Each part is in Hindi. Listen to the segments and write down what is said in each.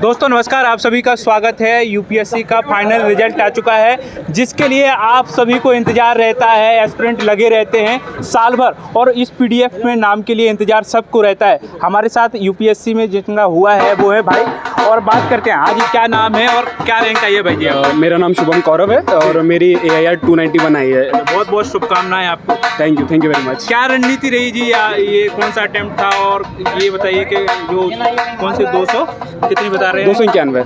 दोस्तों नमस्कार, आप सभी का स्वागत है। यूपीएससी का फाइनल रिजल्ट आ चुका है, जिसके लिए आप सभी को इंतज़ार रहता है। एस्पिरेंट लगे रहते हैं साल भर, और इस पीडीएफ में नाम के लिए इंतज़ार सबको रहता है। हमारे साथ यूपीएससी में जितना हुआ है वो है भाई, और बात करते हैं आज क्या नाम है और क्या रैंक आई है भाई जी? मेरा नाम शुभम कौरव है और मेरी AIR 291 आई है। बहुत बहुत शुभकामनाएं आपको। Thank you very much. क्या रणनीति रही जी, या ये कौन सा अटेम्प्ट था? और ये बताइए कि जो कौन से 200 कितनी बता रहे हैं?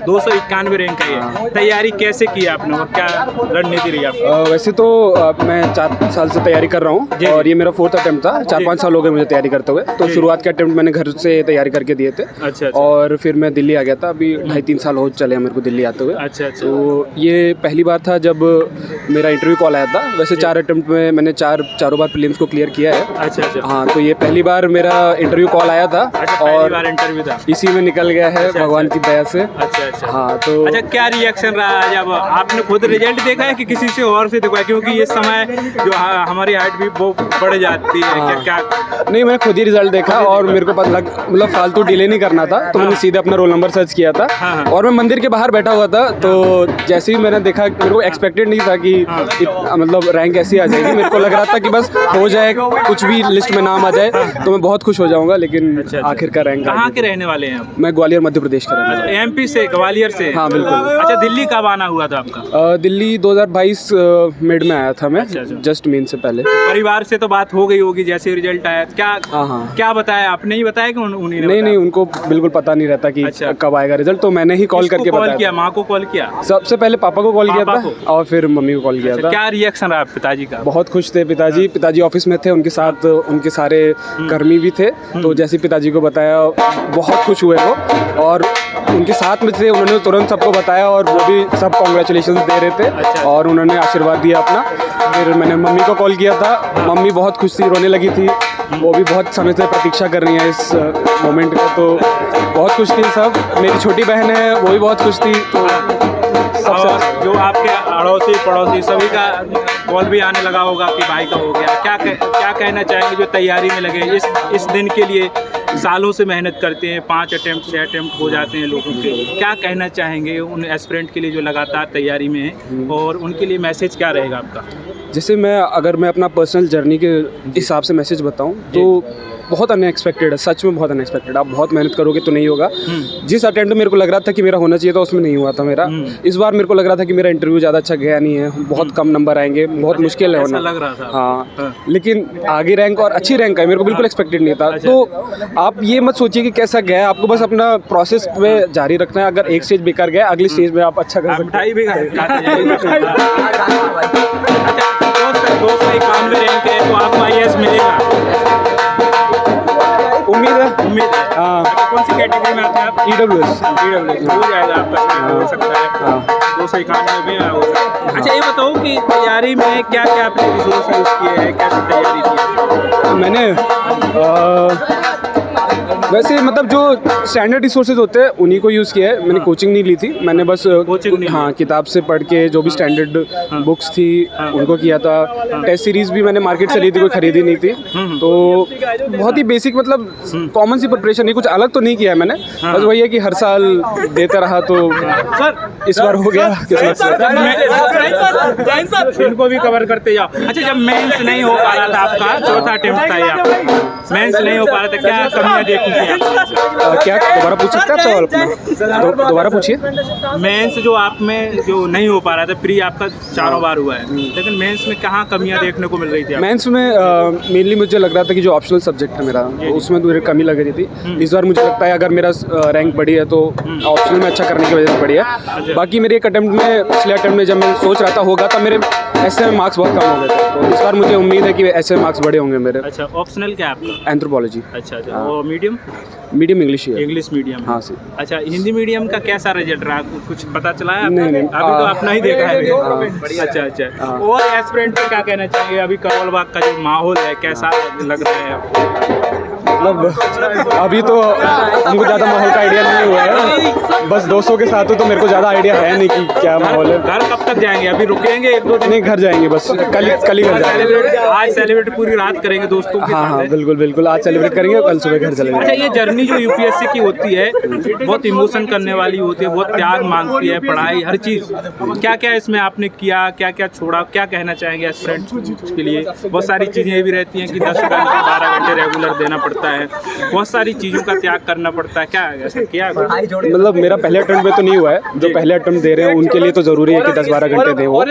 291 रैंक आई है। तैयारी कैसे की आपने और क्या रणनीति रही आपकी? वैसे तो मैं 4 साल से तैयारी कर रहा हूँ और ये मेरा 4th अटेम्प्ट था। 4-5 साल हो गए मुझे तैयारी करते हुए। तो शुरुआत के अटेम्प्ट मैंने घर से तैयारी करके दिए थे। अच्छा। और फिर मैं दिल्ली आ गया था। अभी 2.5-3 साल हो चले मेरे को दिल्ली आते हुए। अच्छा। तो ये पहली बार था जब मेरा इंटरव्यू कॉल आया था। वैसे 4 अटेम्प्ट में मैंने चारों बार प्रीलिम्स को क्लियर किया है। अच्छा। हाँ, तो ये पहली बार मेरा इंटरव्यू कॉल आया था। और बार इंटरव्यू था, इसी में निकल गया है भगवान की दया से। अच्छा। हाँ, तो अच्छा, क्या रिएक्शन रहा जब आपने खुद रिजल्ट देखा है कि किसी से और से देखा है? क्योंकि ये समय जो हमारी हाइट भी वो बढ़ जाती है। क्या नहीं, मैंने खुद ही रिजल्ट देखा और मेरे को पता मतलब फालतू डिले नहीं करना था, तो मैंने सीधे अपना रोल नंबर सर्च किया था। और मैं मंदिर के बाहर बैठा हुआ था, तो जैसे ही मैंने देखा, मेरे को एक्सपेक्टेड नहीं था कि मतलब रैंक ऐसी आ जाएगी। मेरे को लग रहा था कि बस हो जाए, कुछ भी लिस्ट में नाम आ जाए तो मैं बहुत खुश हो जाऊंगा, लेकिन आखिर का रैंक। कहाँ के रहने वाले हैं आप? मैं ग्वालियर मध्य प्रदेश का रहने वाला हूं। MP से, ग्वालियर से? हाँ, बिल्कुल। अच्छा, दिल्ली कब आना हुआ था आपका? दिल्ली 2022 मिड में आया था मैं, जस्ट मेन से पहले। परिवार से तो बात हो गई होगी जैसे रिजल्ट आया? क्या बताया आपने? ही बताया कि उन्हीं ने? नहीं, उनको बिल्कुल पता नहीं रहता कि कब आएगा रिजल्ट, तो मैंने ही कॉल करके बताया। किया? माँ को कॉल किया? सबसे पहले पापा को कॉल किया था और फिर मम्मी को कॉल किया था। क्या रिएक्शन रहा पिताजी का? बहुत खुश थे पिताजी ऑफिस में थे, उनके साथ उनके सारे कर्मी भी थे। तो जैसे पिताजी को बताया, बहुत खुश हुए वो, और उनके साथ में थे, उन्होंने तुरंत सबको बताया और वो भी सब कॉन्ग्रेचुलेशन दे रहे थे और उन्होंने आशीर्वाद दिया अपना। फिर मैंने मम्मी को कॉल किया था, मम्मी बहुत खुश थी, रोने लगी थी। वो भी बहुत समय से प्रतीक्षा कर रही है इस मोमेंट का, तो बहुत खुश थी सब। मेरी छोटी बहन है, वो भी बहुत खुश थी। तो और जो आपके अड़ोसी पड़ोसी सभी का कॉल भी आने लगा होगा कि भाई का हो गया। क्या कहना चाहेंगे जो तैयारी में लगे इस दिन के लिए? सालों से मेहनत करते हैं, 5 अटेम्प्ट 6 अटेम्प्ट हो जाते हैं लोगों के। क्या कहना चाहेंगे उन एस्पिरेंट के लिए जो लगातार तैयारी में हैं, और उनके लिए मैसेज क्या रहेगा आपका? जैसे अगर मैं अपना पर्सनल जर्नी के हिसाब से मैसेज बताऊं तो बहुत अनएक्सपेक्टेड है, सच में बहुत अनएक्सपेक्टेड। आप बहुत मेहनत करोगे तो नहीं होगा। जिस अटेम्प्ट में मेरे को लग रहा था कि मेरा होना चाहिए था, उसमें नहीं हुआ था मेरा। इस बार मेरे को लग रहा था कि मेरा इंटरव्यू ज़्यादा अच्छा गया नहीं है, बहुत कम नंबर आएंगे, बहुत मुश्किल है होना। लग रहा था। हाँ, लेकिन आगे रैंक और अच्छी रैंक है, मेरे को बिल्कुल एक्सपेक्टेड नहीं था। तो आप ये मत सोचिए कि कैसा गया, आपको बस अपना प्रोसेस में जारी रखना है। अगर एक स्टेज बेकार गया, अगली स्टेज में आप अच्छा कर सकते हैं। दोस्त काम में रैंक है तो आपको IAS मिलेगा, उम्मीद है। हाँ। कौन सी कैटेगरी में आते हैं आप? EWS हो जाएगा आपका, हो सकता है 291 में हो सकता है। अच्छा, ये बताओ कि तैयारी में क्या आपने रिसोर्स यूज़ किए हैं, कैसे तैयारी की है? मैंने वैसे मतलब जो स्टैंडर्ड रिसोर्सेज होते हैं उन्हीं को यूज़ किया है। मैंने कोचिंग नहीं ली थी, मैंने बस किताब से पढ़ के जो भी स्टैंडर्ड बुक्स थी उनको किया था। टेस्ट सीरीज़ भी मैंने मार्केट से ली थी, कोई खरीदी नहीं थी। तो बहुत ही बेसिक, मतलब कॉमन सी प्रिपरेशन, नहीं कुछ अलग तो नहीं किया है मैंने। बस वही है कि हर साल देते रहा तो इस बार हो गया किस्मत से। इनको भी कवर करते जाओ। अच्छा, जब मेंस नहीं हो पा रहा था आपका, चौथा अटेम्प्ट था आपका, मेंस नहीं हो पा रहा था, क्या कमियां देखी थी? क्या दोबारा पूछ सकते हैं सवाल अपना? दोबारा पूछिए। मेंस जो आप में जो नहीं हो पा रहा था, प्री आपका 4 बार हुआ है, लेकिन मेंस में कहाँ कमियां देखने को मिल रही थी? मेंस में मेनली मुझे लग रहा था कि जो ऑप्शनल सब्जेक्ट है मेरा, उसमें तो कमी लग रही थी। इस बार मुझे लगता है अगर मेरा रैंक बढ़ी है तो ऑप्शनल में अच्छा करने की वजह से बढ़ी है। बाकी मेरे एक अटेम्प्ट में, पिछले अटेम्प्ट में जब मैं सोच रहा था होगा, तब मेरे ऐसे में मार्क्स बहुत कम हो गए थे। तो इस बार मुझे उम्मीद है कि ऐसे मार्क्स बड़े होंगे मेरे। अच्छा, ऑप्शनल क्या है आपका? एंथ्रोपोलॉजी। अच्छा, और मीडियम इंग्लिश है। English medium. हाँ सर। अच्छा, हिंदी मीडियम का कैसा रिजल्ट रहा, कुछ पता चला है? नहीं। अभी तो अपना ही देखा है। अच्छा। और एस्पिरेंट पे क्या कहना चाहिए? अभी करोल बाग का जो माहौल है कैसा लग रहा है आपको? मतलब अभी तो हमको ज़्यादा माहौल का आइडिया नहीं हुआ है, बस दोस्तों के साथ हो तो मेरे को ज़्यादा आइडिया है नहीं कि क्या माहौल है। घर कब तक जाएंगे? अभी रुकेंगे 1-2 दिन? नहीं, घर जाएंगे बस, कल ही घर जाएंगे। आज सेलिब्रेट पूरी रात करेंगे दोस्तों के हाँ साथ? हाँ बिल्कुल बिल्कुल, आज सेलिब्रेट करेंगे और कल सुबह घर चले अच्छा, जाएंगे। ये जर्नी जो यूपीएससी की होती है बहुत इमोशन करने वाली होती है, बहुत त्याग मांगती है, पढ़ाई हर चीज़। क्या क्या इसमें आपने किया, क्या क्या छोड़ा, क्या कहना चाहेंगे एस्पिरेंट्स के लिए? बहुत सारी चीज़ें ये भी रहती हैं कि 10 घंटे 12 घंटे रेगुलर देना पड़ता है, बहुत सारी चीज़ों का त्याग करना पड़ता है, क्या ऐसा किया? मतलब मेरा पहले अटेम्प्ट में तो नहीं हुआ है, जो पहले अटेम्प्ट दे रहे हैं उनके लिए तो ज़रूरी है कि 10-12 घंटे दे वो,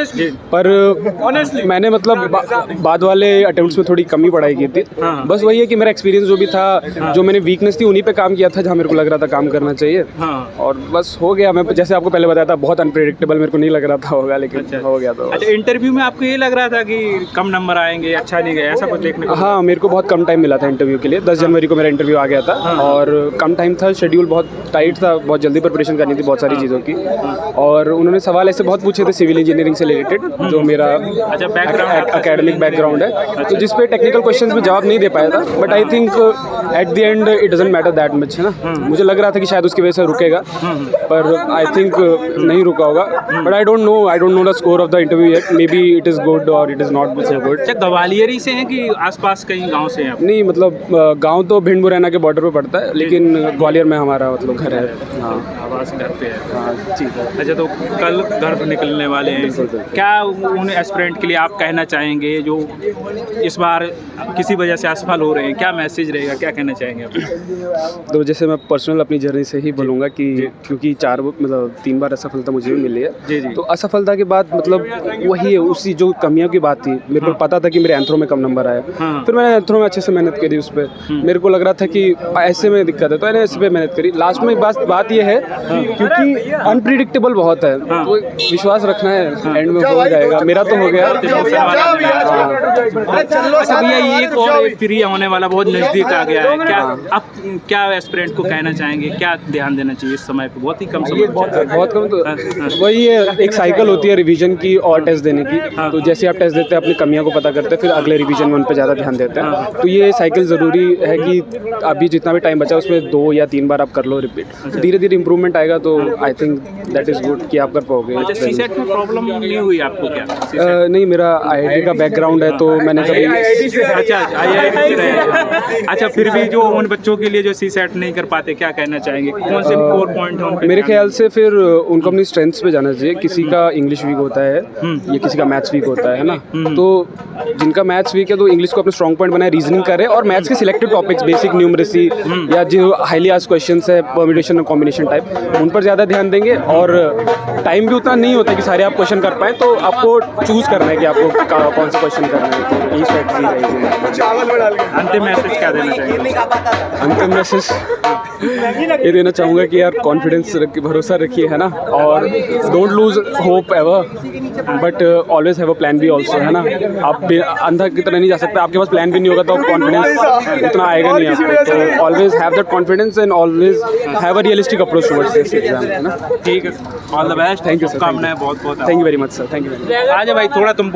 पर मैंने मतलब बाद वाले अटेम्प्ट्स में थोड़ी कमी पढ़ाई की थी। हाँ। बस वही है कि मेरा एक्सपीरियंस जो भी था, जो मैंने वीकनेस थी उन्हीं पे काम किया था जहाँ मेरे को लग रहा था काम करना चाहिए। हाँ। और बस हो गया। मैं जैसे आपको पहले बताया था, बहुत अनप्रेडिक्टेबल मेरे को नहीं लग रहा था होगा, लेकिन हो गया। तो अच्छा, इंटरव्यू में आपको ये लग रहा था कि कम नंबर आएंगे, अच्छा नहीं गया, ऐसा कुछ देखने को? हाँ, मेरे को बहुत कम टाइम मिला था इंटरव्यू के लिए। 10 जनवरी को मेरा इंटरव्यू आ गया था और कम टाइम था, शेड्यूल बहुत टाइट था, बहुत जल्दी प्रिपरेशन करनी थी बहुत सारी चीज़ों की। और उन्होंने सवाल ऐसे बहुत पूछे थे सिविल इंजीनियरिंग से रिलेटेड, जो मेरा एकेडमिक बैकग्राउंड है, तो जिस पे टेक्निकल क्वेश्चंस में जवाब नहीं दे पाया था। But I think at the end it doesn't matter that much, है ना। मुझे लग रहा था कि शायद उसकी वजह से रुकेगा, पर आई थिंक नहीं रुका होगा। But I don't know the score of the interview yet, maybe it is good और it is not so good. अच्छा, ग्वालियरी से हैं कि आसपास कहीं गांव से हैं आप? नहीं, मतलब गांव तो भिंड मुरैना के बॉर्डर पे पड़ता है, लेकिन ग्वालियर में हमारा मतलब घर है। हाँ, आवास घर पे है। हाँ ठीक है। अच्छा, तो कल घर निकलने वाले हैं, क्या उन एस्पिरेंट के लिए आप कहना चाहेंगे जो इस बार किसी वजह से असफल हो रहे हैं? क्या मैसेज रहेगा, क्या कहना चाहेंगे आप? तो जैसे मैं पर्सनल अपनी जर्नी से ही बोलूँगा कि क्योंकि 3 बार असफलता मुझे भी मिली है, तो असफलता के बाद मतलब वही है, उसी जो कमियों की बात थी। मेरे को पता था कि मेरे एंथ्रो में कम नंबर आया, फिर मैंने एंथ्रो में अच्छे से मेहनत करी उस पर। मेरे को लग रहा था कि ऐसे में दिक्कत है, तो मैंने इस पर मेहनत करी। लास्ट में बात ये है क्योंकि अनप्रिडिक्टेबल बहुत है, तो विश्वास रखना है, एंड में हो जाएगा। मेरा तो हो गया। अच्छा भैया, एक और फ्री होने वाला बहुत नज़दीक आ गया है, क्या एस्पिरेंट को कहना चाहेंगे, क्या ध्यान देना चाहिए इस समय पे? बहुत ही कम समय, बहुत कम। तो वही है, एक साइकिल होती है रिवीजन की और टेस्ट देने की। तो जैसे आप टेस्ट देते हैं, अपनी कमियों को पता करते हैं, फिर अगले रिवीजन में उन पर ज़्यादा ध्यान देते हैं। तो ये साइकिल ज़रूरी है कि अभी जितना भी टाइम बचा उसमें 2 या 3 बार आप कर लो रिपीट। धीरे धीरे इंप्रूवमेंट आएगा, तो I think that is good कि आप कर पाओगे। अच्छा, सीसेट में प्रॉब्लम नहीं हुई आपको क्या? नहीं, मेरा आईआईटी का बैकग्राउंड है, तो मैंने कभी अच्छा IIT से रहे। अच्छा, फिर भी जो उन बच्चों के लिए जो सीसेट नहीं कर पाते, क्या कहना चाहेंगे? कौन से कोर पॉइंट है उन पे? मेरे ख्याल से फिर उनको अपनी स्ट्रेंथ्स पे जाना चाहिए। किसी का इंग्लिश वीक होता है या किसी का मैथ्स वीक होता है ना, तो जिनका मैथ्स वीक है तो इंग्लिश को अपना स्ट्रॉन्ग पॉइंट बनाए, रीजनिंग करे, और मैथ्स के सिलेक्टेड टॉपिक्स, बेसिक न्यूमरेसी या जो हाईली आस्क्ड क्वेश्चंस है, परम्यूटेशन और कॉम्बिनेशन टाइप, उन पर ज़्यादा ध्यान देंगे। और टाइम भी उतना नहीं होता कि सारे आप क्वेश्चन कर पाएँ, तो आपको चूज़ करना है कि आपको कौन सा क्वेश्चन करना है। तो यही स्ट्रेटजी रहेगी। अंतिम मैसेज क्या देना चाहेंगे? अंतिम मैसेज ये देना चाहूँगा कि यार कॉन्फिडेंस रखिए, भरोसा रखिए, है ना, और don't lose hope ever, but always have a plan B also, है ना। आप अंधा की तरह नहीं जा सकते, आपके पास प्लान भी नहीं होगा तो कॉन्फिडेंस उतना आएगा नहीं आपको। तो always have that confidence and always have a realistic approach towards this exam, है ना। ठीक है, all the best, thank you sir, शुभकामनाएं बहुत बहुत। Thank you very much sir, thank you very much. आ जा भाई, थोड़ा तुम